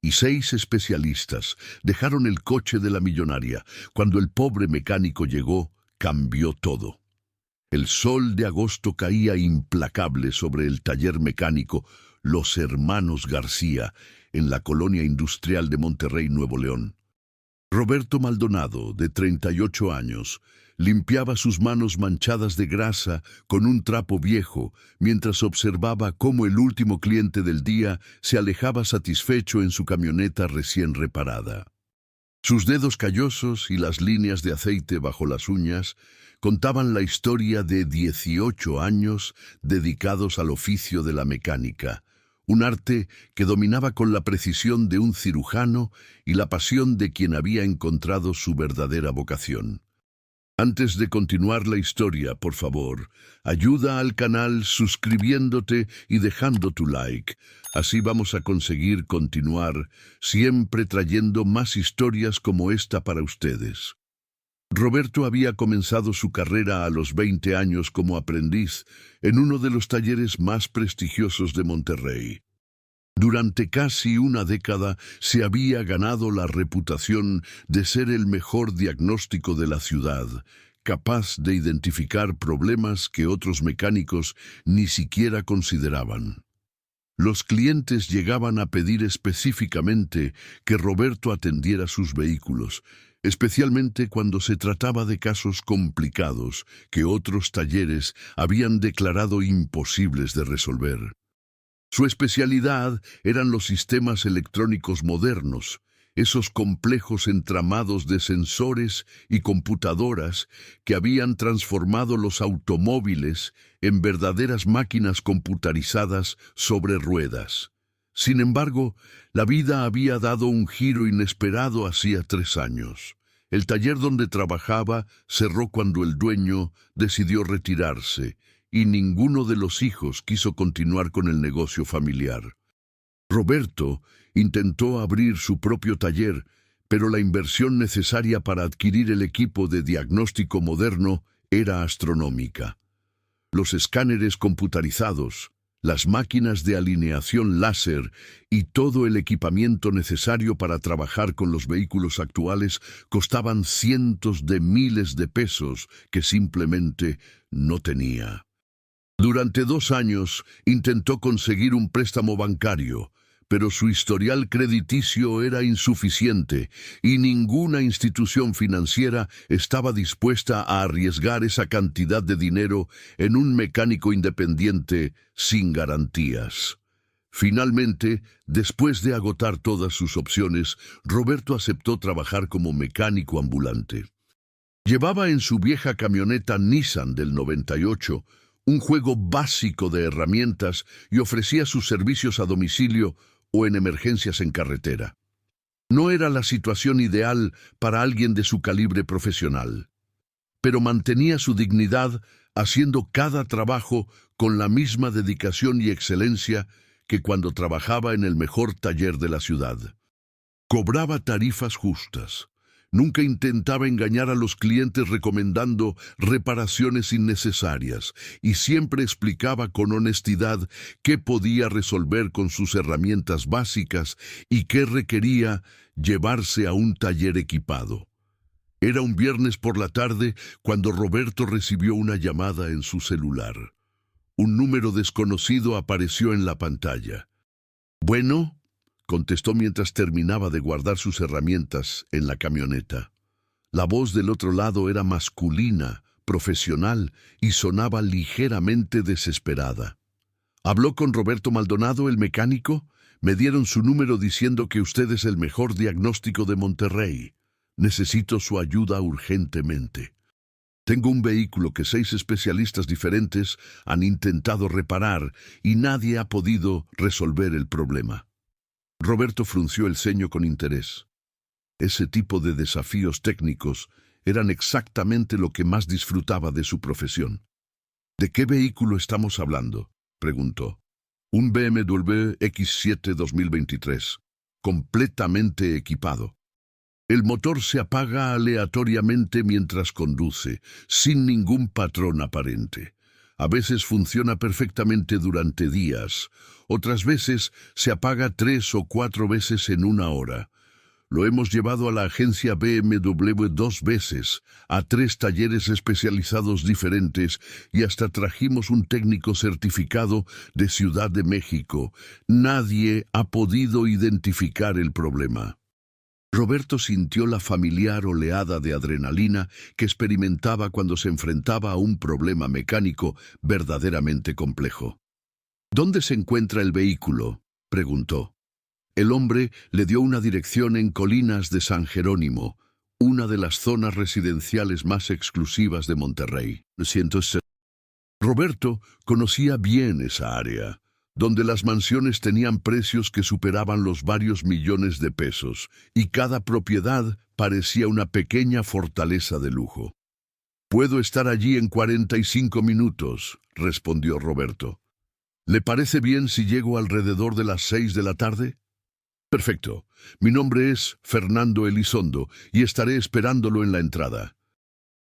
y 6 especialistas dejaron el coche de la millonaria. Cuando el pobre mecánico llegó, cambió todo. El sol de agosto caía implacable sobre el taller mecánico Los Hermanos García, en la colonia industrial de Monterrey, Nuevo León. Roberto Maldonado, de 38 años, limpiaba sus manos manchadas de grasa con un trapo viejo mientras observaba cómo el último cliente del día se alejaba satisfecho en su camioneta recién reparada. Sus dedos callosos y las líneas de aceite bajo las uñas contaban la historia de 18 años dedicados al oficio de la mecánica, un arte que dominaba con la precisión de un cirujano y la pasión de quien había encontrado su verdadera vocación. Antes de continuar la historia, por favor, ayuda al canal suscribiéndote y dejando tu like. Así vamos a conseguir continuar, siempre trayendo más historias como esta para ustedes. Roberto había comenzado su carrera a los 20 años como aprendiz en uno de los talleres más prestigiosos de Monterrey. Durante casi una década se había ganado la reputación de ser el mejor diagnóstico de la ciudad, capaz de identificar problemas que otros mecánicos ni siquiera consideraban. Los clientes llegaban a pedir específicamente que Roberto atendiera sus vehículos, especialmente cuando se trataba de casos complicados que otros talleres habían declarado imposibles de resolver. Su especialidad eran los sistemas electrónicos modernos, esos complejos entramados de sensores y computadoras que habían transformado los automóviles en verdaderas máquinas computarizadas sobre ruedas. Sin embargo, la vida había dado un giro inesperado hacía 3 años. El taller donde trabajaba cerró cuando el dueño decidió retirarse, y ninguno de los hijos quiso continuar con el negocio familiar. Roberto intentó abrir su propio taller, pero la inversión necesaria para adquirir el equipo de diagnóstico moderno era astronómica. Los escáneres computarizados, las máquinas de alineación láser y todo el equipamiento necesario para trabajar con los vehículos actuales costaban cientos de miles de pesos que simplemente no tenía. Durante 2 años intentó conseguir un préstamo bancario, pero su historial crediticio era insuficiente y ninguna institución financiera estaba dispuesta a arriesgar esa cantidad de dinero en un mecánico independiente sin garantías. Finalmente, después de agotar todas sus opciones, Roberto aceptó trabajar como mecánico ambulante. Llevaba en su vieja camioneta Nissan del 98 un juego básico de herramientas y ofrecía sus servicios a domicilio o en emergencias en carretera. No era la situación ideal para alguien de su calibre profesional, pero mantenía su dignidad haciendo cada trabajo con la misma dedicación y excelencia que cuando trabajaba en el mejor taller de la ciudad. Cobraba tarifas justas. Nunca intentaba engañar a los clientes recomendando reparaciones innecesarias y siempre explicaba con honestidad qué podía resolver con sus herramientas básicas y qué requería llevarse a un taller equipado. Era un viernes por la tarde cuando Roberto recibió una llamada en su celular. Un número desconocido apareció en la pantalla. «Bueno», contestó mientras terminaba de guardar sus herramientas en la camioneta. La voz del otro lado era masculina, profesional y sonaba ligeramente desesperada. «¿Habló con Roberto Maldonado, el mecánico? Me dieron su número diciendo que usted es el mejor diagnóstico de Monterrey. Necesito su ayuda urgentemente. Tengo un vehículo que 6 especialistas diferentes han intentado reparar y nadie ha podido resolver el problema». Roberto frunció el ceño con interés. Ese tipo de desafíos técnicos eran exactamente lo que más disfrutaba de su profesión. «¿De qué vehículo estamos hablando?», preguntó. «Un BMW X7 2023, completamente equipado. El motor se apaga aleatoriamente mientras conduce, sin ningún patrón aparente. A veces funciona perfectamente durante días, otras veces se apaga 3 o 4 veces en una hora. Lo hemos llevado a la agencia BMW 2 veces, a 3 talleres especializados diferentes y hasta trajimos un técnico certificado de Ciudad de México. Nadie ha podido identificar el problema. Roberto sintió la familiar oleada de adrenalina que experimentaba cuando se enfrentaba a un problema mecánico verdaderamente complejo. ¿Dónde se encuentra el vehículo?, preguntó. El hombre le dio una dirección en Colinas de San Jerónimo, una de las zonas residenciales más exclusivas de Monterrey. Roberto conocía bien esa área, donde las mansiones tenían precios que superaban los varios millones de pesos, y cada propiedad parecía una pequeña fortaleza de lujo. «Puedo estar allí en 45 minutos», respondió Roberto. «¿Le parece bien si llego alrededor de las 6 de la tarde?» «Perfecto. Mi nombre es Fernando Elizondo y estaré esperándolo en la entrada.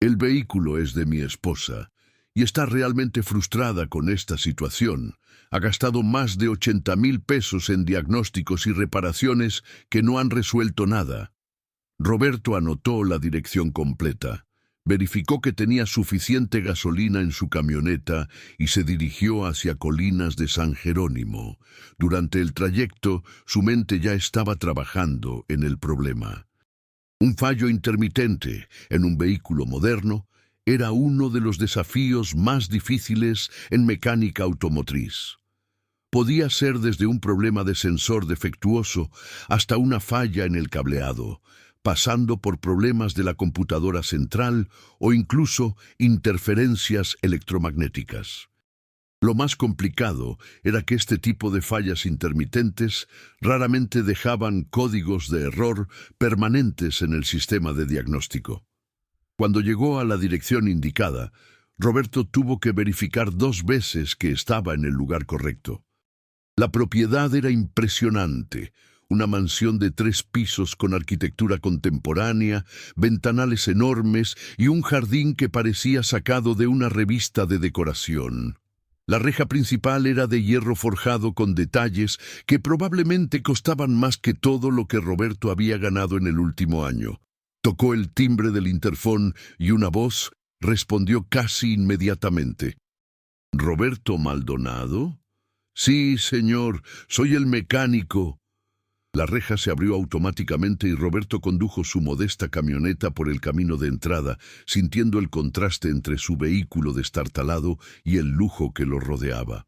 El vehículo es de mi esposa y está realmente frustrada con esta situación. Ha gastado más de 80,000 pesos en diagnósticos y reparaciones que no han resuelto nada». Roberto anotó la dirección completa. Verificó que tenía suficiente gasolina en su camioneta y se dirigió hacia Colinas de San Jerónimo. Durante el trayecto, su mente ya estaba trabajando en el problema. Un fallo intermitente en un vehículo moderno era uno de los desafíos más difíciles en mecánica automotriz. Podía ser desde un problema de sensor defectuoso hasta una falla en el cableado, pasando por problemas de la computadora central o incluso interferencias electromagnéticas. Lo más complicado era que este tipo de fallas intermitentes raramente dejaban códigos de error permanentes en el sistema de diagnóstico. Cuando llegó a la dirección indicada, Roberto tuvo que verificar 2 veces que estaba en el lugar correcto. La propiedad era impresionante. Una mansión de 3 pisos con arquitectura contemporánea, ventanales enormes y un jardín que parecía sacado de una revista de decoración. La reja principal era de hierro forjado con detalles que probablemente costaban más que todo lo que Roberto había ganado en el último año. Tocó el timbre del interfón y una voz respondió casi inmediatamente. «¿Roberto Maldonado?» «Sí, señor, soy el mecánico». La reja se abrió automáticamente y Roberto condujo su modesta camioneta por el camino de entrada, sintiendo el contraste entre su vehículo destartalado y el lujo que lo rodeaba.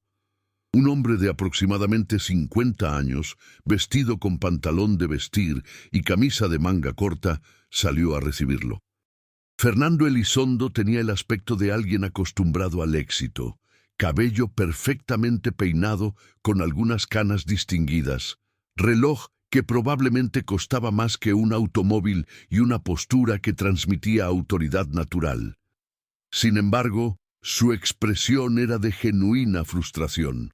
Un hombre de aproximadamente 50 años, vestido con pantalón de vestir y camisa de manga corta, salió a recibirlo. Fernando Elizondo tenía el aspecto de alguien acostumbrado al éxito, cabello perfectamente peinado con algunas canas distinguidas, reloj que probablemente costaba más que un automóvil y una postura que transmitía autoridad natural. Sin embargo, su expresión era de genuina frustración.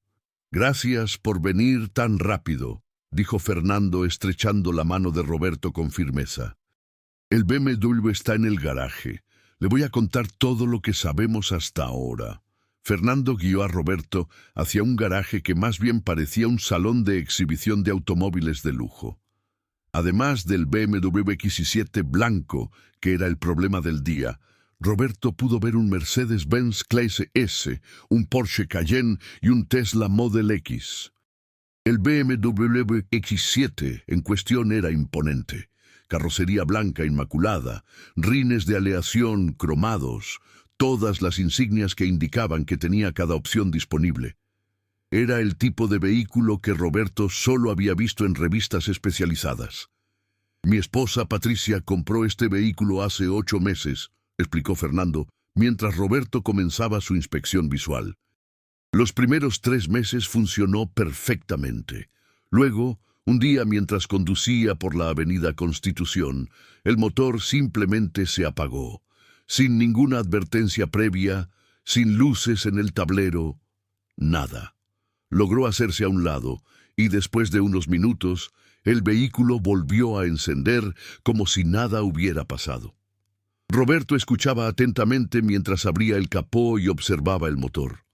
«Gracias por venir tan rápido», dijo Fernando estrechando la mano de Roberto con firmeza. «El BMW está en el garaje. Le voy a contar todo lo que sabemos hasta ahora». Fernando guió a Roberto hacia un garaje que más bien parecía un salón de exhibición de automóviles de lujo. Además del BMW X7 blanco, que era el problema del día, Roberto pudo ver un Mercedes-Benz Clase S, un Porsche Cayenne y un Tesla Model X. El BMW X7 en cuestión era imponente. Carrocería blanca inmaculada, rines de aleación cromados, todas las insignias que indicaban que tenía cada opción disponible. Era el tipo de vehículo que Roberto solo había visto en revistas especializadas. «Mi esposa Patricia compró este vehículo hace 8 meses», explicó Fernando, mientras Roberto comenzaba su inspección visual. Los primeros 3 meses funcionó perfectamente. Luego, un día mientras conducía por la avenida Constitución, el motor simplemente se apagó. Sin ninguna advertencia previa, sin luces en el tablero, nada. Logró hacerse a un lado y después de unos minutos, el vehículo volvió a encender como si nada hubiera pasado. Roberto escuchaba atentamente mientras abría el capó y observaba el motor.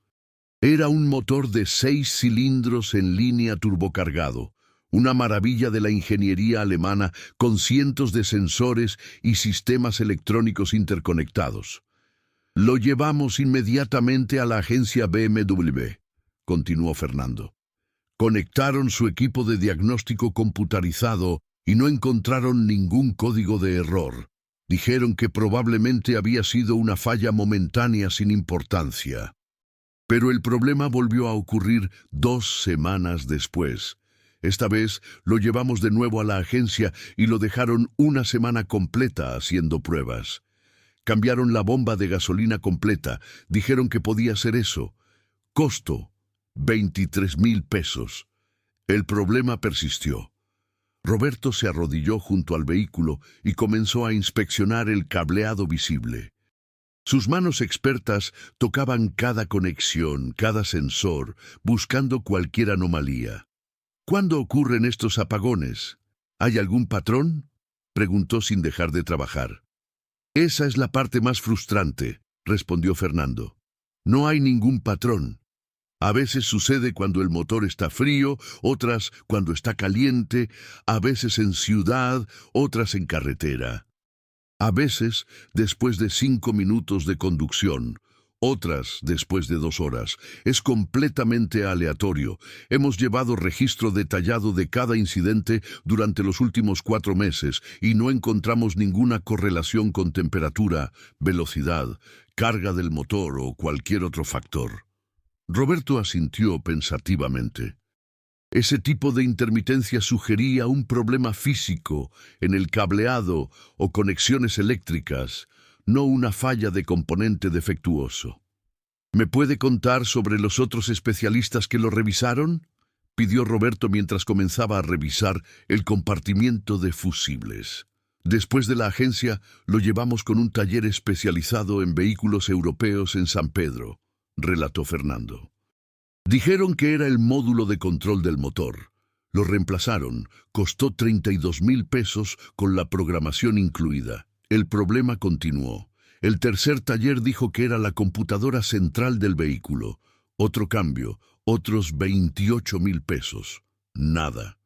Era un motor de 6 cilindros en línea turbocargado, una maravilla de la ingeniería alemana con cientos de sensores y sistemas electrónicos interconectados. Lo llevamos inmediatamente a la agencia BMW, continuó Fernando. Conectaron su equipo de diagnóstico computarizado y no encontraron ningún código de error. Dijeron que probablemente había sido una falla momentánea sin importancia. Pero el problema volvió a ocurrir 2 semanas después. Esta vez lo llevamos de nuevo a la agencia y lo dejaron una semana completa haciendo pruebas. Cambiaron la bomba de gasolina completa. Dijeron que podía ser eso. Costo, 23,000 pesos. El problema persistió. Roberto se arrodilló junto al vehículo y comenzó a inspeccionar el cableado visible. Sus manos expertas tocaban cada conexión, cada sensor, buscando cualquier anomalía. ¿Cuándo ocurren estos apagones? ¿Hay algún patrón?, preguntó sin dejar de trabajar. Esa es la parte más frustrante, respondió Fernando. No hay ningún patrón. A veces sucede cuando el motor está frío, otras cuando está caliente, a veces en ciudad, otras en carretera. A veces después de 5 minutos de conducción, otras después de 2 horas. Es completamente aleatorio. Hemos llevado registro detallado de cada incidente durante los últimos 4 meses y no encontramos ninguna correlación con temperatura, velocidad, carga del motor o cualquier otro factor. Roberto asintió pensativamente. Ese tipo de intermitencia sugería un problema físico en el cableado o conexiones eléctricas, no una falla de componente defectuoso. ¿Me puede contar sobre los otros especialistas que lo revisaron?, pidió Roberto mientras comenzaba a revisar el compartimiento de fusibles. Después de la agencia, lo llevamos con un taller especializado en vehículos europeos en San Pedro, relató Fernando. Dijeron que era el módulo de control del motor. Lo reemplazaron. Costó 32,000 pesos con la programación incluida. El problema continuó. El tercer taller dijo que era la computadora central del vehículo. Otro cambio, otros 28,000 pesos. Nada.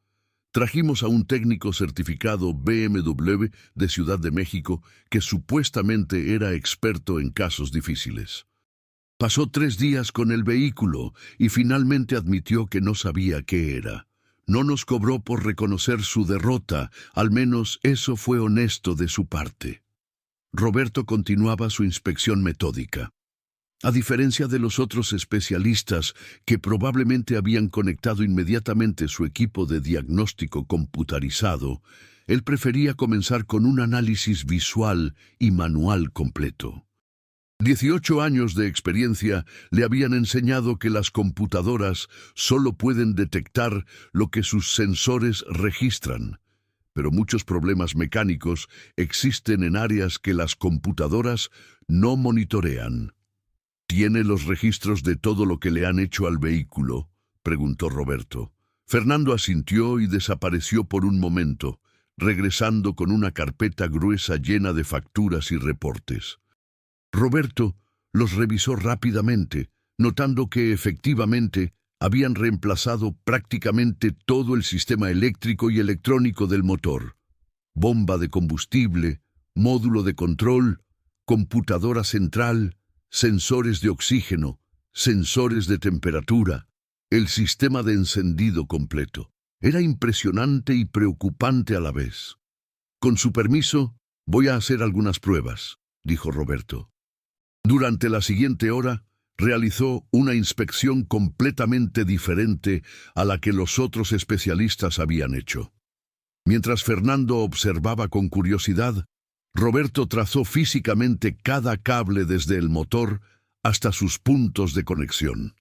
Trajimos a un técnico certificado BMW de Ciudad de México que supuestamente era experto en casos difíciles. Pasó 3 días con el vehículo y finalmente admitió que no sabía qué era. No nos cobró por reconocer su derrota, al menos eso fue honesto de su parte. Roberto continuaba su inspección metódica. A diferencia de los otros especialistas que probablemente habían conectado inmediatamente su equipo de diagnóstico computarizado, él prefería comenzar con un análisis visual y manual completo. 18 años de experiencia le habían enseñado que las computadoras solo pueden detectar lo que sus sensores registran, pero muchos problemas mecánicos existen en áreas que las computadoras no monitorean. ¿Tiene los registros de todo lo que le han hecho al vehículo?, preguntó Roberto. Fernando asintió y desapareció por un momento, regresando con una carpeta gruesa llena de facturas y reportes. Roberto los revisó rápidamente, notando que efectivamente habían reemplazado prácticamente todo el sistema eléctrico y electrónico del motor. Bomba de combustible, módulo de control, computadora central, sensores de oxígeno, sensores de temperatura, el sistema de encendido completo. Era impresionante y preocupante a la vez. Con su permiso, voy a hacer algunas pruebas, dijo Roberto. Durante la siguiente hora, realizó una inspección completamente diferente a la que los otros especialistas habían hecho. Mientras Fernando observaba con curiosidad, Roberto trazó físicamente cada cable desde el motor hasta sus puntos de conexión.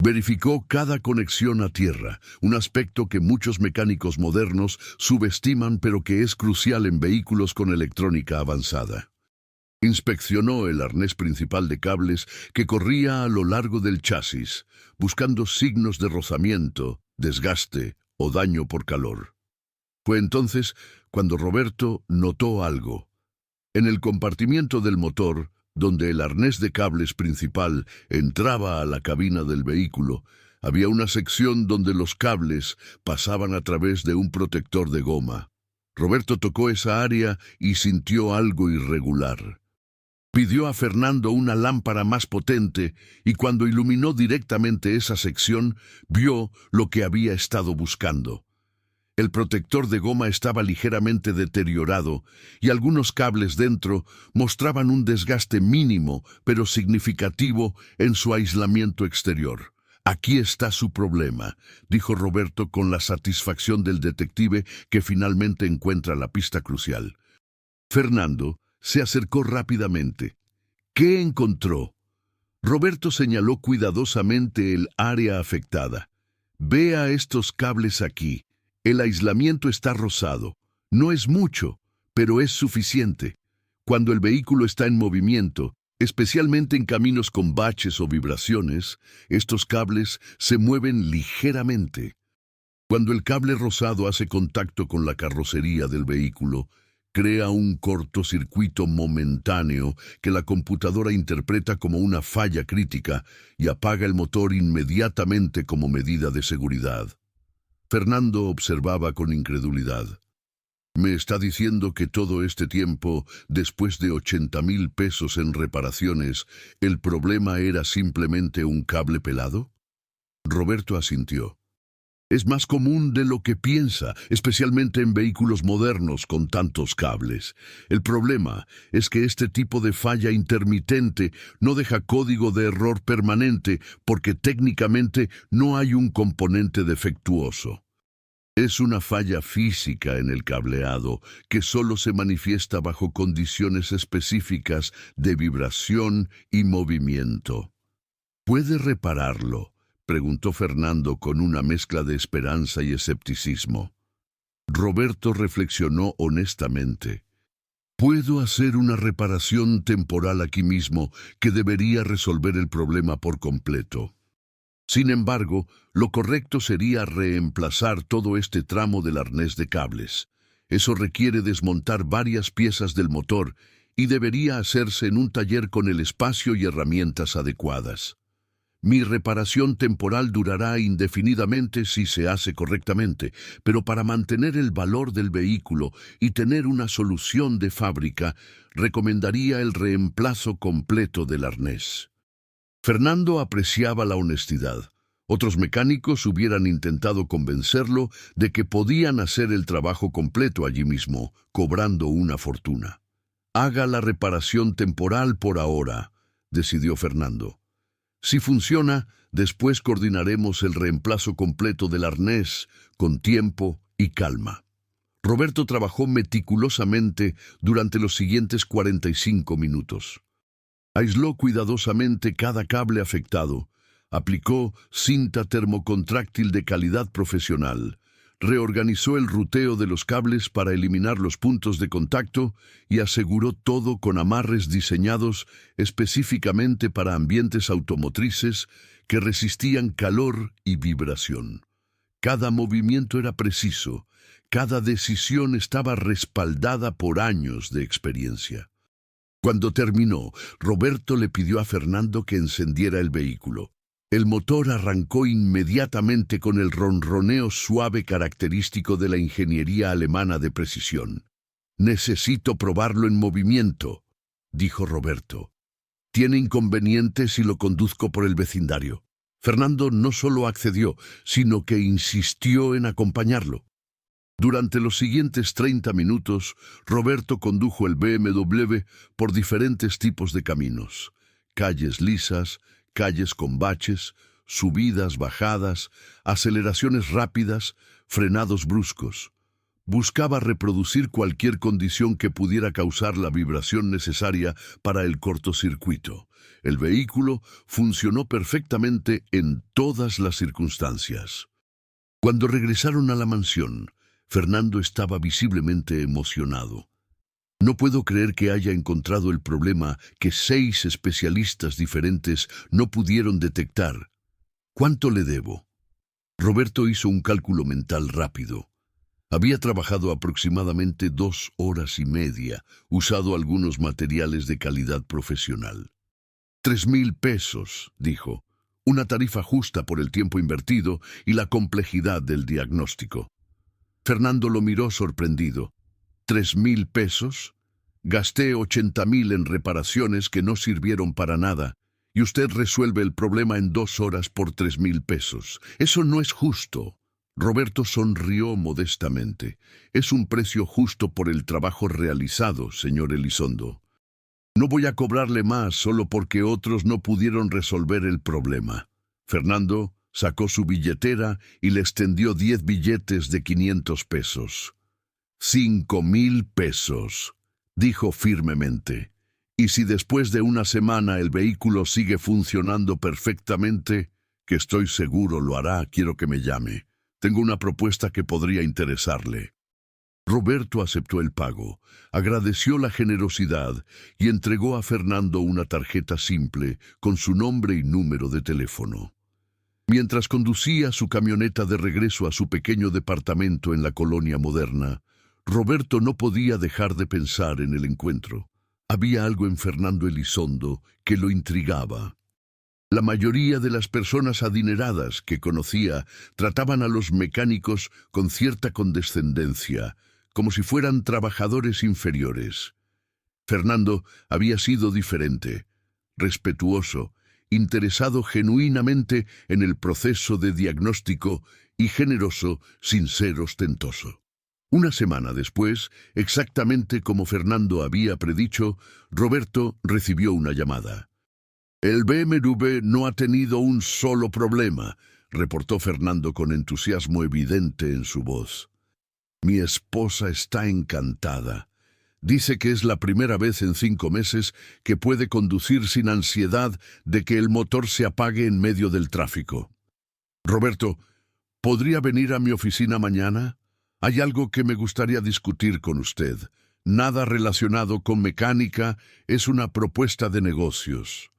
Verificó cada conexión a tierra, un aspecto que muchos mecánicos modernos subestiman pero que es crucial en vehículos con electrónica avanzada. Inspeccionó el arnés principal de cables que corría a lo largo del chasis, buscando signos de rozamiento, desgaste o daño por calor. Fue entonces cuando Roberto notó algo. En el compartimiento del motor, donde el arnés de cables principal entraba a la cabina del vehículo, había una sección donde los cables pasaban a través de un protector de goma. Roberto tocó esa área y sintió algo irregular. Pidió a Fernando una lámpara más potente y cuando iluminó directamente esa sección, vio lo que había estado buscando. El protector de goma estaba ligeramente deteriorado y algunos cables dentro mostraban un desgaste mínimo pero significativo en su aislamiento exterior. «Aquí está su problema», dijo Roberto con la satisfacción del detective que finalmente encuentra la pista crucial. Fernando se acercó rápidamente. ¿Qué encontró? Roberto señaló cuidadosamente el área afectada. «Vea estos cables aquí. El aislamiento está rosado. No es mucho, pero es suficiente. Cuando el vehículo está en movimiento, especialmente en caminos con baches o vibraciones, estos cables se mueven ligeramente. Cuando el cable rosado hace contacto con la carrocería del vehículo, crea un cortocircuito momentáneo que la computadora interpreta como una falla crítica y apaga el motor inmediatamente como medida de seguridad». Fernando observaba con incredulidad. «¿Me está diciendo que todo este tiempo, después de 80,000 pesos en reparaciones, el problema era simplemente un cable pelado?» Roberto asintió. «Es más común de lo que piensa, especialmente en vehículos modernos con tantos cables. El problema es que este tipo de falla intermitente no deja código de error permanente porque técnicamente no hay un componente defectuoso. Es una falla física en el cableado que solo se manifiesta bajo condiciones específicas de vibración y movimiento». «¿Puede repararlo?», preguntó Fernando con una mezcla de esperanza y escepticismo. Roberto reflexionó honestamente. «Puedo hacer una reparación temporal aquí mismo que debería resolver el problema por completo. Sin embargo, lo correcto sería reemplazar todo este tramo del arnés de cables. Eso requiere desmontar varias piezas del motor y debería hacerse en un taller con el espacio y herramientas adecuadas. Mi reparación temporal durará indefinidamente si se hace correctamente, pero para mantener el valor del vehículo y tener una solución de fábrica, recomendaría el reemplazo completo del arnés». Fernando apreciaba la honestidad. Otros mecánicos hubieran intentado convencerlo de que podían hacer el trabajo completo allí mismo, cobrando una fortuna. «Haga la reparación temporal por ahora», decidió Fernando. «Si funciona, después coordinaremos el reemplazo completo del arnés con tiempo y calma». Roberto trabajó meticulosamente durante los siguientes 45 minutos. Aisló cuidadosamente cada cable afectado, aplicó cinta termocontráctil de calidad profesional, reorganizó el ruteo de los cables para eliminar los puntos de contacto y aseguró todo con amarres diseñados específicamente para ambientes automotrices que resistían calor y vibración. Cada movimiento era preciso, cada decisión estaba respaldada por años de experiencia. Cuando terminó, Roberto le pidió a Fernando que encendiera el vehículo. El motor arrancó inmediatamente con el ronroneo suave característico de la ingeniería alemana de precisión. «Necesito probarlo en movimiento», dijo Roberto. «¿Tiene inconveniente si lo conduzco por el vecindario?». Fernando no solo accedió, sino que insistió en acompañarlo. Durante los siguientes 30 minutos, Roberto condujo el BMW por diferentes tipos de caminos: calles lisas, calles con baches, subidas, bajadas, aceleraciones rápidas, frenados bruscos. Buscaba reproducir cualquier condición que pudiera causar la vibración necesaria para el cortocircuito. El vehículo funcionó perfectamente en todas las circunstancias. Cuando regresaron a la mansión, Fernando estaba visiblemente emocionado. «No puedo creer que haya encontrado el problema que 6 especialistas diferentes no pudieron detectar. ¿Cuánto le debo?». Roberto hizo un cálculo mental rápido. Había trabajado aproximadamente 2 horas y media, usado algunos materiales de calidad profesional. 3,000 pesos, dijo, una tarifa justa por el tiempo invertido y la complejidad del diagnóstico. Fernando lo miró sorprendido. ¿3,000 pesos? Gasté 80,000 en reparaciones que no sirvieron para nada, y usted resuelve el problema en 2 horas por 3,000 pesos. Eso no es justo. Roberto sonrió modestamente. Es un precio justo por el trabajo realizado, señor Elizondo. No voy a cobrarle más solo porque otros no pudieron resolver el problema. Fernando sacó su billetera y le extendió 10 billetes de 500 pesos. 5,000 pesos, dijo firmemente. Y si después de una semana el vehículo sigue funcionando perfectamente, que estoy seguro lo hará, quiero que me llame. Tengo una propuesta que podría interesarle. Roberto aceptó el pago, agradeció la generosidad y entregó a Fernando una tarjeta simple con su nombre y número de teléfono. Mientras conducía su camioneta de regreso a su pequeño departamento en la colonia moderna, Roberto no podía dejar de pensar en el encuentro. Había algo en Fernando Elizondo que lo intrigaba. La mayoría de las personas adineradas que conocía trataban a los mecánicos con cierta condescendencia, como si fueran trabajadores inferiores. Fernando había sido diferente, respetuoso, interesado genuinamente en el proceso de diagnóstico y generoso sin ser ostentoso. Una semana después, exactamente como Fernando había predicho, Roberto recibió una llamada. «El BMW no ha tenido un solo problema», reportó Fernando con entusiasmo evidente en su voz. «Mi esposa está encantada. Dice que es la primera vez en 5 meses que puede conducir sin ansiedad de que el motor se apague en medio del tráfico. Roberto, ¿podría venir a mi oficina mañana? Hay algo que me gustaría discutir con usted. Nada relacionado con mecánica, es una propuesta de negocios».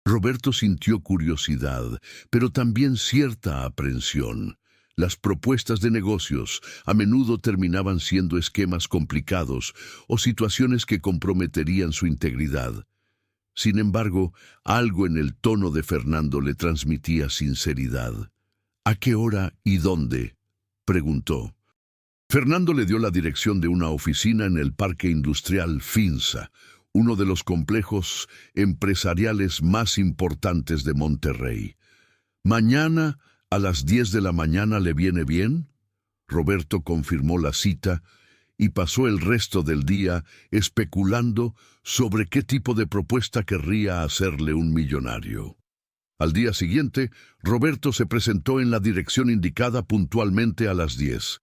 Roberto sintió curiosidad, pero también cierta aprensión. Las propuestas de negocios a menudo terminaban siendo esquemas complicados o situaciones que comprometerían su integridad. Sin embargo, algo en el tono de Fernando le transmitía sinceridad. «¿A qué hora y dónde?», preguntó. Fernando le dio la dirección de una oficina en el Parque Industrial Finza, uno de los complejos empresariales más importantes de Monterrey. «¿Mañana a las 10 de la mañana le viene bien?». Roberto confirmó la cita y pasó el resto del día especulando sobre qué tipo de propuesta querría hacerle un millonario. Al día siguiente, Roberto se presentó en la dirección indicada puntualmente a las 10.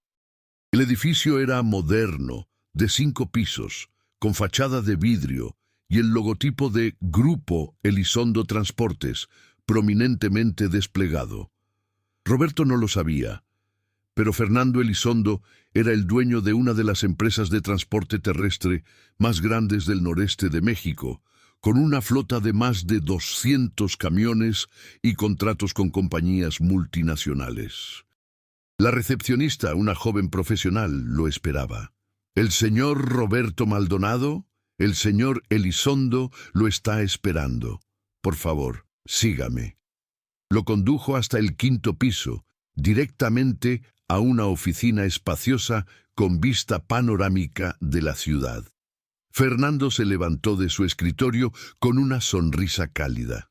El edificio era moderno, de 5 pisos, con fachada de vidrio y el logotipo de Grupo Elizondo Transportes prominentemente desplegado. Roberto no lo sabía, pero Fernando Elizondo era el dueño de una de las empresas de transporte terrestre más grandes del noreste de México, con una flota de más de 200 camiones y contratos con compañías multinacionales. La recepcionista, una joven profesional, lo esperaba. «El señor Roberto Maldonado, el señor Elizondo, lo está esperando. Por favor, sígame». Lo condujo hasta el 5º piso, directamente a una oficina espaciosa con vista panorámica de la ciudad. Fernando se levantó de su escritorio con una sonrisa cálida.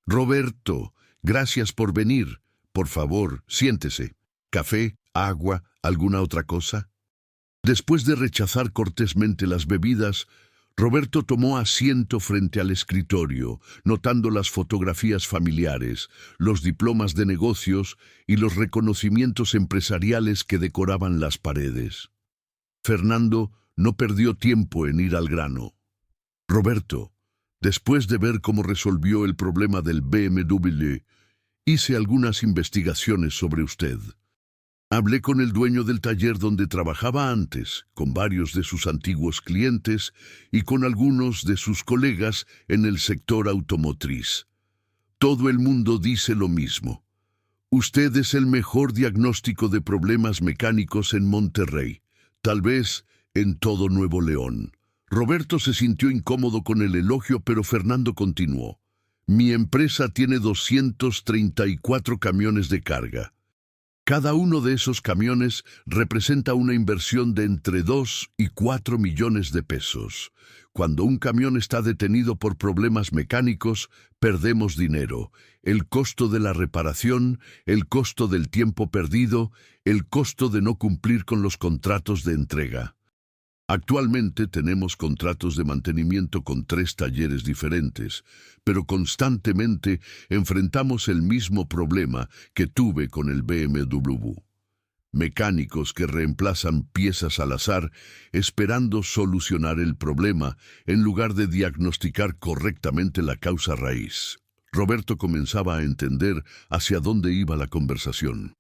«Roberto, gracias por venir. Por favor, siéntese. ¿Café, agua, alguna otra cosa?». Después de rechazar cortésmente las bebidas, Roberto tomó asiento frente al escritorio, notando las fotografías familiares, los diplomas de negocios y los reconocimientos empresariales que decoraban las paredes. Fernando no perdió tiempo en ir al grano. «Roberto, después de ver cómo resolvió el problema del BMW, hice algunas investigaciones sobre usted. Hablé con el dueño del taller donde trabajaba antes, con varios de sus antiguos clientes y con algunos de sus colegas en el sector automotriz. Todo el mundo dice lo mismo. Usted es el mejor diagnóstico de problemas mecánicos en Monterrey, tal vez en todo Nuevo León. Roberto se sintió incómodo con el elogio, pero Fernando continuó. Mi empresa tiene 234 camiones de carga. Cada uno de esos camiones representa una inversión de entre 2 y 4 millones de pesos. Cuando un camión está detenido por problemas mecánicos, perdemos dinero. El costo de la reparación, el costo del tiempo perdido, el costo de no cumplir con los contratos de entrega. Actualmente tenemos contratos de mantenimiento con 3 talleres diferentes, pero constantemente enfrentamos el mismo problema que tuve con el BMW. Mecánicos que reemplazan piezas al azar esperando solucionar el problema en lugar de diagnosticar correctamente la causa raíz. Roberto comenzaba a entender hacia dónde iba la conversación.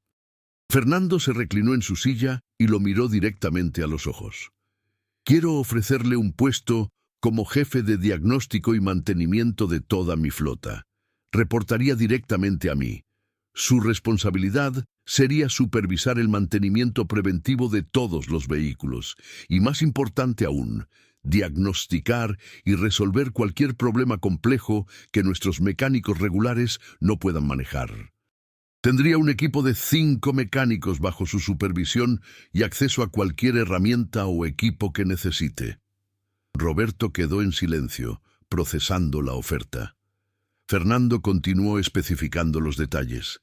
Fernando se reclinó en su silla y lo miró directamente a los ojos. Quiero ofrecerle un puesto como jefe de diagnóstico y mantenimiento de toda mi flota. Reportaría directamente a mí. Su responsabilidad sería supervisar el mantenimiento preventivo de todos los vehículos y, más importante aún, diagnosticar y resolver cualquier problema complejo que nuestros mecánicos regulares no puedan manejar. Tendría un equipo de 5 mecánicos bajo su supervisión y acceso a cualquier herramienta o equipo que necesite. Roberto quedó en silencio, procesando la oferta. Fernando continuó especificando los detalles.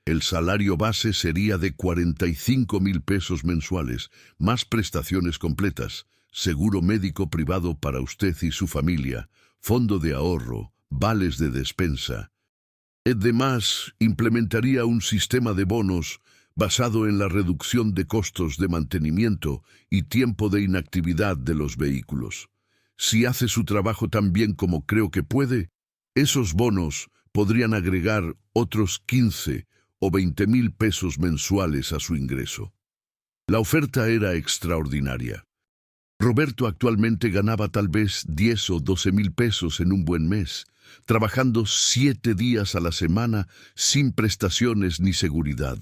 El salario base sería de 45,000 pesos mensuales, más prestaciones completas, seguro médico privado para usted y su familia, fondo de ahorro, vales de despensa. Además, implementaría un sistema de bonos basado en la reducción de costos de mantenimiento y tiempo de inactividad de los vehículos. Si hace su trabajo tan bien como creo que puede, esos bonos podrían agregar otros 15 o 20,000 pesos mensuales a su ingreso. La oferta era extraordinaria. Roberto actualmente ganaba tal vez 10 o 12,000 pesos en un buen mes, trabajando 7 días a la semana sin prestaciones ni seguridad.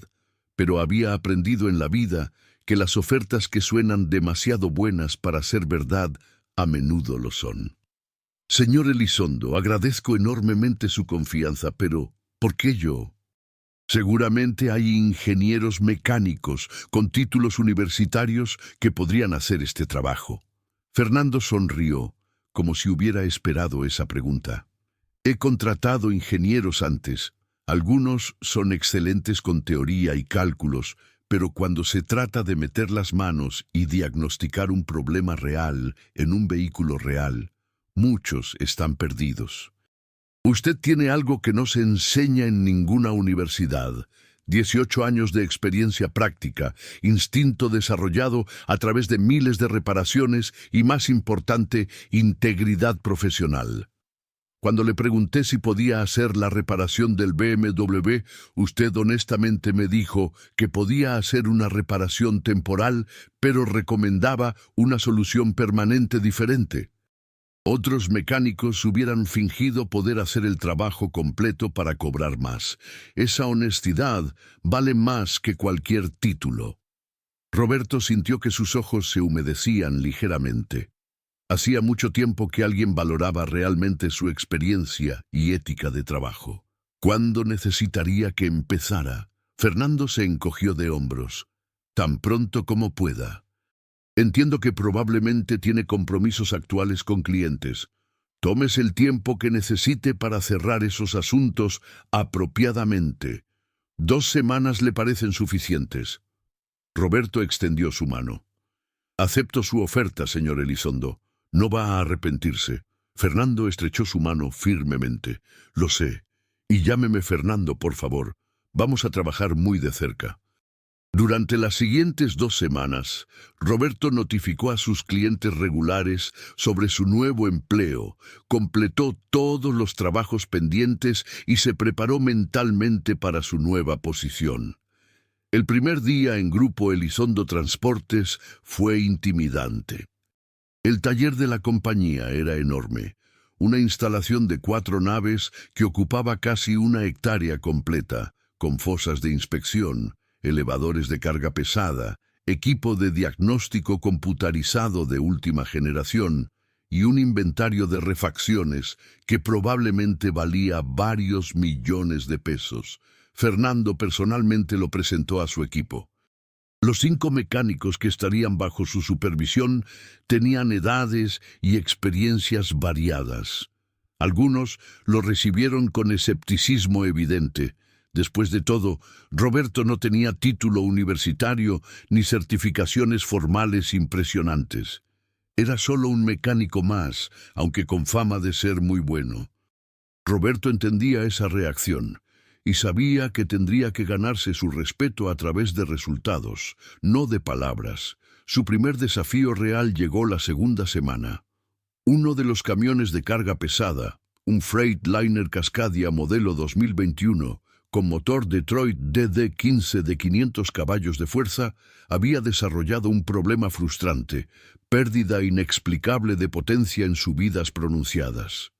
Pero había aprendido en la vida que las ofertas que suenan demasiado buenas para ser verdad a menudo lo son. Señor Elizondo, agradezco enormemente su confianza, pero ¿por qué yo? Seguramente hay ingenieros mecánicos con títulos universitarios que podrían hacer este trabajo. Fernando sonrió, como si hubiera esperado esa pregunta. He contratado ingenieros antes. Algunos son excelentes con teoría y cálculos, pero cuando se trata de meter las manos y diagnosticar un problema real en un vehículo real, muchos están perdidos. Usted tiene algo que no se enseña en ninguna universidad. 18 años de experiencia práctica, instinto desarrollado a través de miles de reparaciones y, más importante, integridad profesional. Cuando le pregunté si podía hacer la reparación del BMW, usted honestamente me dijo que podía hacer una reparación temporal, pero recomendaba una solución permanente diferente. Otros mecánicos hubieran fingido poder hacer el trabajo completo para cobrar más. Esa honestidad vale más que cualquier título. Roberto sintió que sus ojos se humedecían ligeramente. Hacía mucho tiempo que alguien valoraba realmente su experiencia y ética de trabajo. ¿Cuándo necesitaría que empezara? Fernando se encogió de hombros. Tan pronto como pueda. Entiendo que probablemente tiene compromisos actuales con clientes. Tómese el tiempo que necesite para cerrar esos asuntos apropiadamente. 2 semanas le parecen suficientes. Roberto extendió su mano. Acepto su oferta, señor Elizondo. No va a arrepentirse. Fernando estrechó su mano firmemente. Lo sé. Y llámeme Fernando, por favor. Vamos a trabajar muy de cerca. Durante las siguientes 2 semanas, Roberto notificó a sus clientes regulares sobre su nuevo empleo, completó todos los trabajos pendientes y se preparó mentalmente para su nueva posición. El primer día en Grupo Elizondo Transportes fue intimidante. El taller de la compañía era enorme, una instalación de 4 naves que ocupaba casi 1 hectárea completa, con fosas de inspección, elevadores de carga pesada, equipo de diagnóstico computarizado de última generación y un inventario de refacciones que probablemente valía varios millones de pesos. Fernando personalmente lo presentó a su equipo. Los 5 mecánicos que estarían bajo su supervisión tenían edades y experiencias variadas. Algunos lo recibieron con escepticismo evidente. Después de todo, Roberto no tenía título universitario ni certificaciones formales impresionantes. Era solo un mecánico más, aunque con fama de ser muy bueno. Roberto entendía esa reacción y sabía que tendría que ganarse su respeto a través de resultados, no de palabras. Su primer desafío real llegó la segunda semana. Uno de los camiones de carga pesada, un Freightliner Cascadia modelo 2021, con motor Detroit DD15 de 500 caballos de fuerza, había desarrollado un problema frustrante: pérdida inexplicable de potencia en subidas pronunciadas.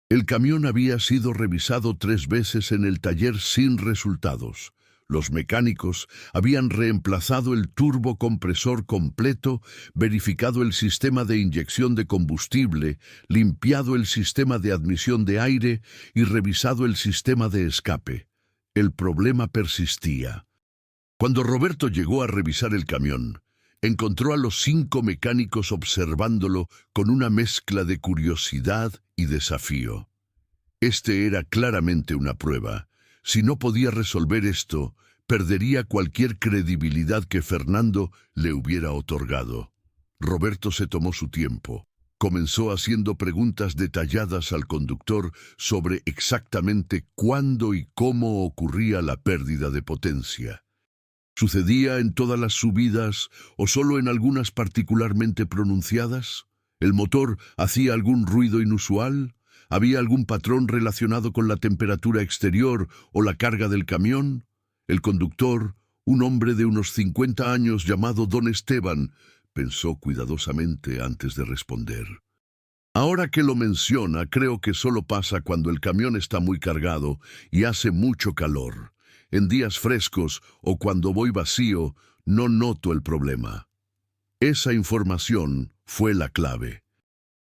El camión había sido revisado 3 veces en el taller sin resultados. Los mecánicos habían reemplazado el turbocompresor completo, verificado el sistema de inyección de combustible, limpiado el sistema de admisión de aire y revisado el sistema de escape. El problema persistía. Cuando Roberto llegó a revisar el camión, encontró a los 5 mecánicos observándolo con una mezcla de curiosidad y desafío. Este era claramente una prueba. Si no podía resolver esto, perdería cualquier credibilidad que Fernando le hubiera otorgado. Roberto se tomó su tiempo. Comenzó haciendo preguntas detalladas al conductor sobre exactamente cuándo y cómo ocurría la pérdida de potencia. ¿Sucedía en todas las subidas o solo en algunas particularmente pronunciadas? ¿El motor hacía algún ruido inusual? ¿Había algún patrón relacionado con la temperatura exterior o la carga del camión? El conductor, un hombre de unos 50 años llamado Don Esteban, pensó cuidadosamente antes de responder. Ahora que lo menciona, creo que solo pasa cuando el camión está muy cargado y hace mucho calor. En días frescos o cuando voy vacío, no noto el problema. Esa información fue la clave.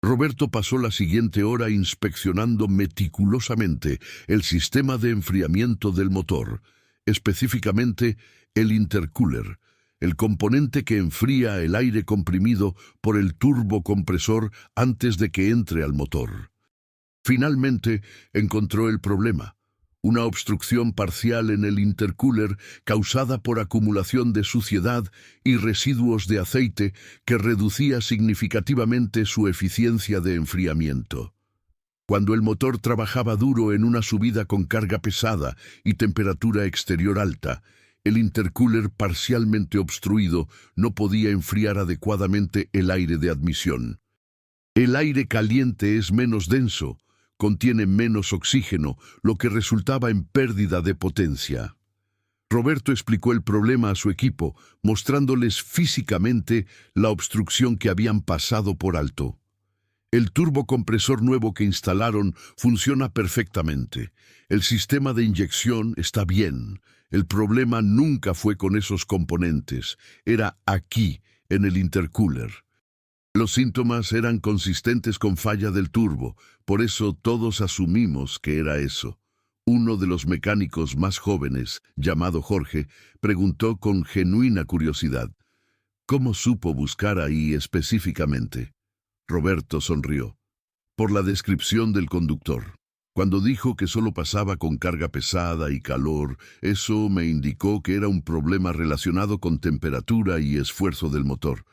Roberto pasó la siguiente hora inspeccionando meticulosamente el sistema de enfriamiento del motor, específicamente el intercooler, el componente que enfría el aire comprimido por el turbocompresor antes de que entre al motor. Finalmente encontró el problema: una obstrucción parcial en el intercooler causada por acumulación de suciedad y residuos de aceite que reducía significativamente su eficiencia de enfriamiento. Cuando el motor trabajaba duro en una subida con carga pesada y temperatura exterior alta, el intercooler parcialmente obstruido no podía enfriar adecuadamente el aire de admisión. El aire caliente es menos denso, contiene menos oxígeno, lo que resultaba en pérdida de potencia. Roberto explicó el problema a su equipo, mostrándoles físicamente la obstrucción que habían pasado por alto. El turbocompresor nuevo que instalaron funciona perfectamente. El sistema de inyección está bien. El problema nunca fue con esos componentes. Era aquí, en el intercooler. Los síntomas eran consistentes con falla del turbo, por eso todos asumimos que era eso. Uno de los mecánicos más jóvenes, llamado Jorge, preguntó con genuina curiosidad: ¿cómo supo buscar ahí específicamente? Roberto sonrió. Por la descripción del conductor. Cuando dijo que solo pasaba con carga pesada y calor, eso me indicó que era un problema relacionado con temperatura y esfuerzo del motor.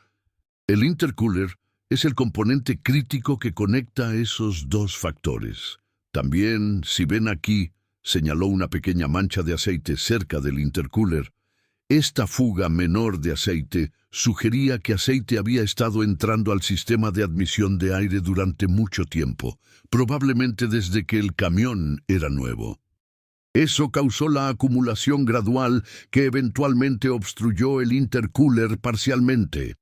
El intercooler es el componente crítico que conecta esos dos factores. También, si ven aquí, señaló una pequeña mancha de aceite cerca del intercooler. Esta fuga menor de aceite sugería que aceite había estado entrando al sistema de admisión de aire durante mucho tiempo, probablemente desde que el camión era nuevo. Eso causó la acumulación gradual que eventualmente obstruyó el intercooler parcialmente.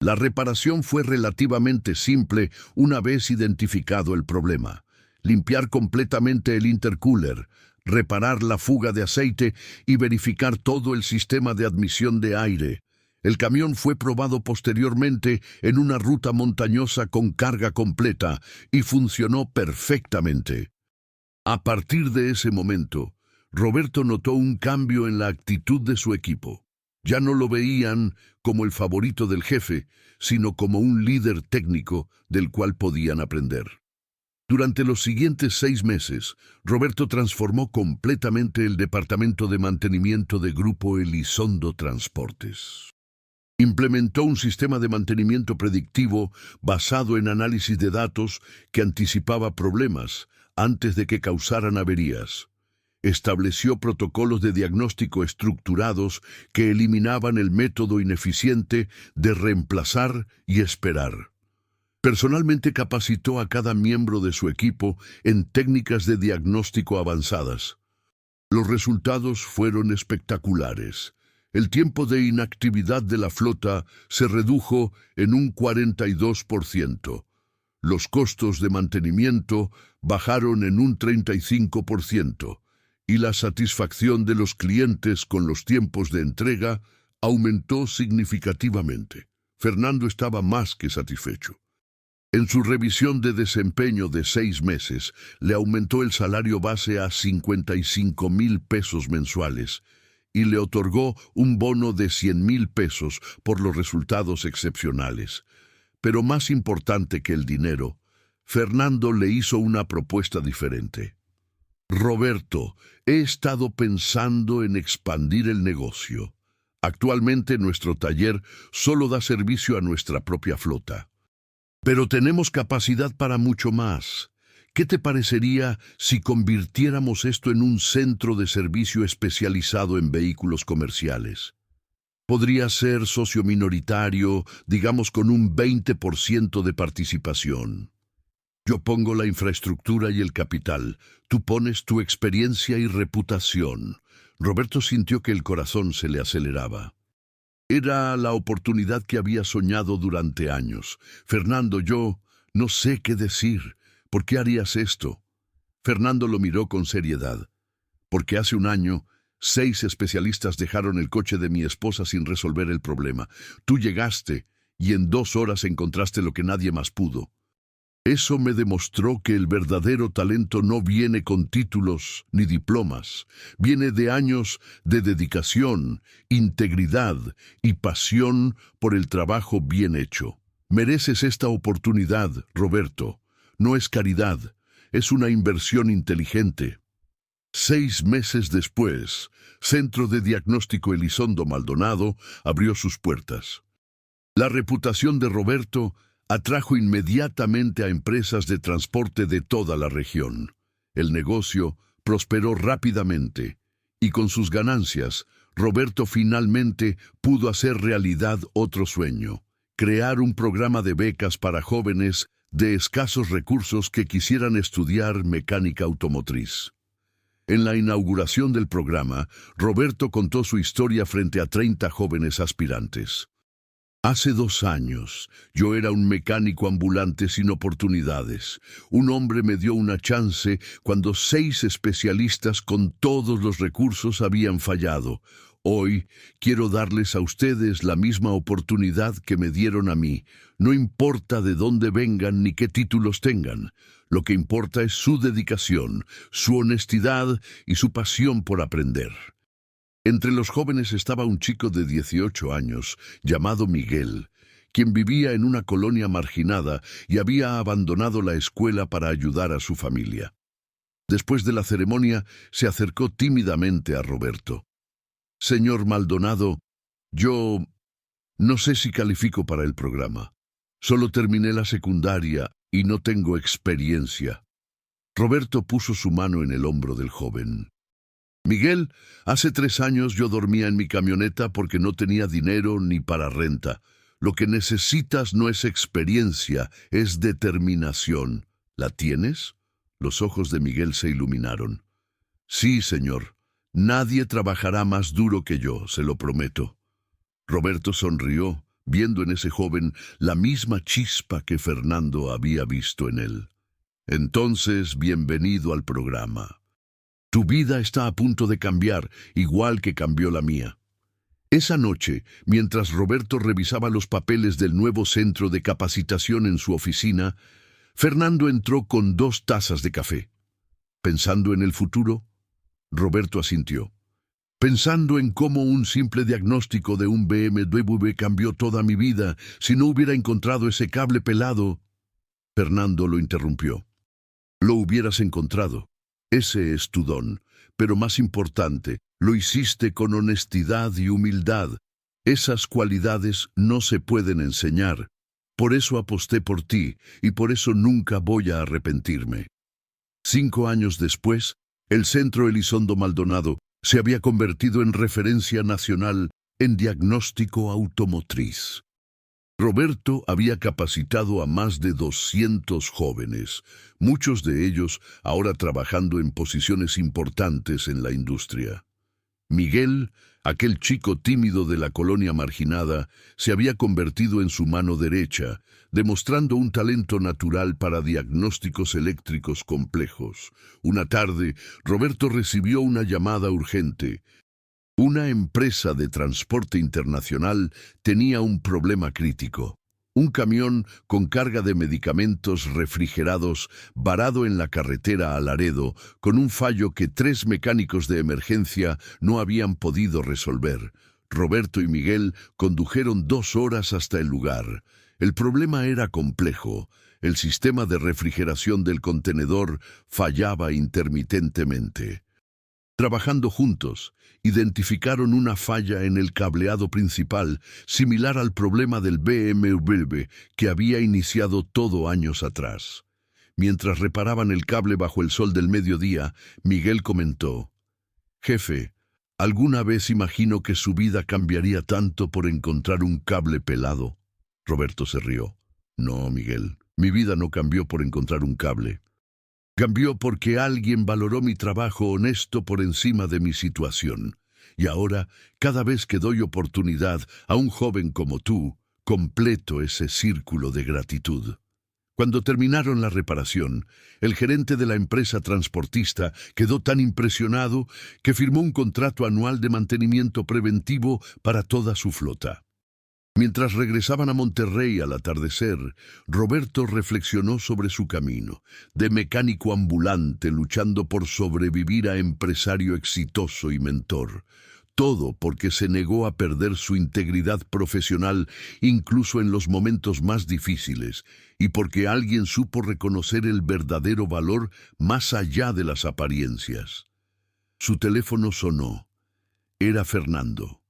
La reparación fue relativamente simple una vez identificado el problema: limpiar completamente el intercooler, reparar la fuga de aceite y verificar todo el sistema de admisión de aire. El camión fue probado posteriormente en una ruta montañosa con carga completa y funcionó perfectamente. A partir de ese momento, Roberto notó un cambio en la actitud de su equipo. Ya no lo veían como el favorito del jefe, sino como un líder técnico del cual podían aprender. Durante los siguientes 6 meses, Roberto transformó completamente el departamento de mantenimiento de Grupo Elizondo Transportes. Implementó un sistema de mantenimiento predictivo basado en análisis de datos que anticipaba problemas antes de que causaran averías. Estableció protocolos de diagnóstico estructurados que eliminaban el método ineficiente de reemplazar y esperar. Personalmente capacitó a cada miembro de su equipo en técnicas de diagnóstico avanzadas. Los resultados fueron espectaculares. El tiempo de inactividad de la flota se redujo en un 42%. Los costos de mantenimiento bajaron en un 35%. Y la satisfacción de los clientes con los tiempos de entrega aumentó significativamente. Fernando estaba más que satisfecho. En su revisión de desempeño de 6 meses, le aumentó el salario base a 55,000 pesos mensuales y le otorgó un bono de 100,000 pesos por los resultados excepcionales. Pero más importante que el dinero, Fernando le hizo una propuesta diferente. Roberto, he estado pensando en expandir el negocio. Actualmente nuestro taller solo da servicio a nuestra propia flota. Pero tenemos capacidad para mucho más. ¿Qué te parecería si convirtiéramos esto en un centro de servicio especializado en vehículos comerciales? Podría ser socio minoritario, digamos con un 20% de participación. Yo pongo la infraestructura y el capital. Tú pones tu experiencia y reputación. Roberto sintió que el corazón se le aceleraba. Era la oportunidad que había soñado durante años. Fernando, yo no sé qué decir. ¿Por qué harías esto? Fernando lo miró con seriedad. Porque hace un año, 6 especialistas dejaron el coche de mi esposa sin resolver el problema. Tú llegaste y en 2 horas encontraste lo que nadie más pudo. Eso me demostró que el verdadero talento no viene con títulos ni diplomas, viene de años de dedicación, integridad y pasión por el trabajo bien hecho. Mereces esta oportunidad, Roberto. No es caridad, es una inversión inteligente. 6 meses después, Centro de Diagnóstico Elizondo Maldonado abrió sus puertas. La reputación de Roberto atrajo inmediatamente a empresas de transporte de toda la región. El negocio prosperó rápidamente y con sus ganancias, Roberto finalmente pudo hacer realidad otro sueño: crear un programa de becas para jóvenes de escasos recursos que quisieran estudiar mecánica automotriz. En la inauguración del programa, Roberto contó su historia frente a 30 jóvenes aspirantes. Hace 2 años, yo era un mecánico ambulante sin oportunidades. Un hombre me dio una chance cuando 6 especialistas con todos los recursos habían fallado. Hoy quiero darles a ustedes la misma oportunidad que me dieron a mí. No importa de dónde vengan ni qué títulos tengan. Lo que importa es su dedicación, su honestidad y su pasión por aprender. Entre los jóvenes estaba un chico de 18 años, llamado Miguel, quien vivía en una colonia marginada y había abandonado la escuela para ayudar a su familia. Después de la ceremonia, se acercó tímidamente a Roberto. Señor Maldonado, yo no sé si califico para el programa. Solo terminé la secundaria y no tengo experiencia. Roberto puso su mano en el hombro del joven. Miguel, hace 3 años yo dormía en mi camioneta porque no tenía dinero ni para renta. Lo que necesitas no es experiencia, es determinación. ¿La tienes? Los ojos de Miguel se iluminaron. Sí, señor. Nadie trabajará más duro que yo, se lo prometo. Roberto sonrió, viendo en ese joven la misma chispa que Fernando había visto en él. Entonces, bienvenido al programa. Tu vida está a punto de cambiar, igual que cambió la mía. Esa noche, mientras Roberto revisaba los papeles del nuevo centro de capacitación en su oficina, Fernando entró con 2 tazas de café. Pensando en el futuro, Roberto asintió. Pensando en cómo un simple diagnóstico de un BMW cambió toda mi vida si no hubiera encontrado ese cable pelado, Fernando lo interrumpió. Lo hubieras encontrado. Ese es tu don. Pero más importante, lo hiciste con honestidad y humildad. Esas cualidades no se pueden enseñar. Por eso aposté por ti y por eso nunca voy a arrepentirme. 5 años después, el Centro Elizondo Maldonado se había convertido en referencia nacional en diagnóstico automotriz. Roberto había capacitado a más de 200 jóvenes, muchos de ellos ahora trabajando en posiciones importantes en la industria. Miguel, aquel chico tímido de la colonia marginada, se había convertido en su mano derecha, demostrando un talento natural para diagnósticos eléctricos complejos. Una tarde, Roberto recibió una llamada urgente. Una empresa de transporte internacional tenía un problema crítico. Un camión con carga de medicamentos refrigerados varado en la carretera a Laredo, con un fallo que 3 mecánicos de emergencia no habían podido resolver. Roberto y Miguel condujeron 2 horas hasta el lugar. El problema era complejo. El sistema de refrigeración del contenedor fallaba intermitentemente. Trabajando juntos, identificaron una falla en el cableado principal, similar al problema del BMW que había iniciado todo años atrás. Mientras reparaban el cable bajo el sol del mediodía, Miguel comentó: «Jefe, ¿alguna vez imaginó que su vida cambiaría tanto por encontrar un cable pelado?» Roberto se rió. «No, Miguel, mi vida no cambió por encontrar un cable. Cambió porque alguien valoró mi trabajo honesto por encima de mi situación. Y ahora, cada vez que doy oportunidad a un joven como tú, completo ese círculo de gratitud». Cuando terminaron la reparación, el gerente de la empresa transportista quedó tan impresionado que firmó un contrato anual de mantenimiento preventivo para toda su flota. Mientras regresaban a Monterrey al atardecer, Roberto reflexionó sobre su camino, de mecánico ambulante luchando por sobrevivir a empresario exitoso y mentor. Todo porque se negó a perder su integridad profesional incluso en los momentos más difíciles, y porque alguien supo reconocer el verdadero valor más allá de las apariencias. Su teléfono sonó. Era Fernando.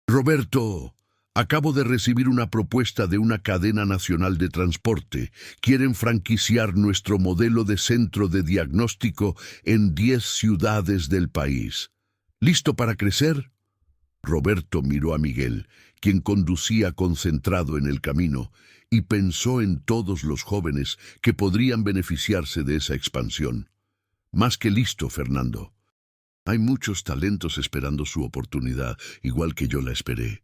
«Roberto, acabo de recibir una propuesta de una cadena nacional de transporte. Quieren franquiciar nuestro modelo de centro de diagnóstico en 10 ciudades del país. ¿Listo para crecer?» Roberto miró a Miguel, quien conducía concentrado en el camino, y pensó en todos los jóvenes que podrían beneficiarse de esa expansión. «Más que listo, Fernando. Hay muchos talentos esperando su oportunidad, igual que yo la esperé».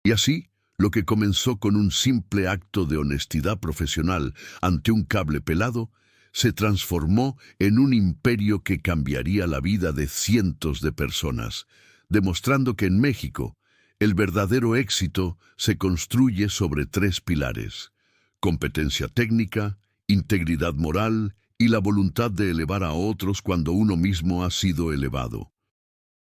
Y así, lo que comenzó con un simple acto de honestidad profesional ante un cable pelado, se transformó en un imperio que cambiaría la vida de cientos de personas, demostrando que en México, el verdadero éxito se construye sobre 3 pilares: competencia técnica, integridad moral y la voluntad de elevar a otros cuando uno mismo ha sido elevado.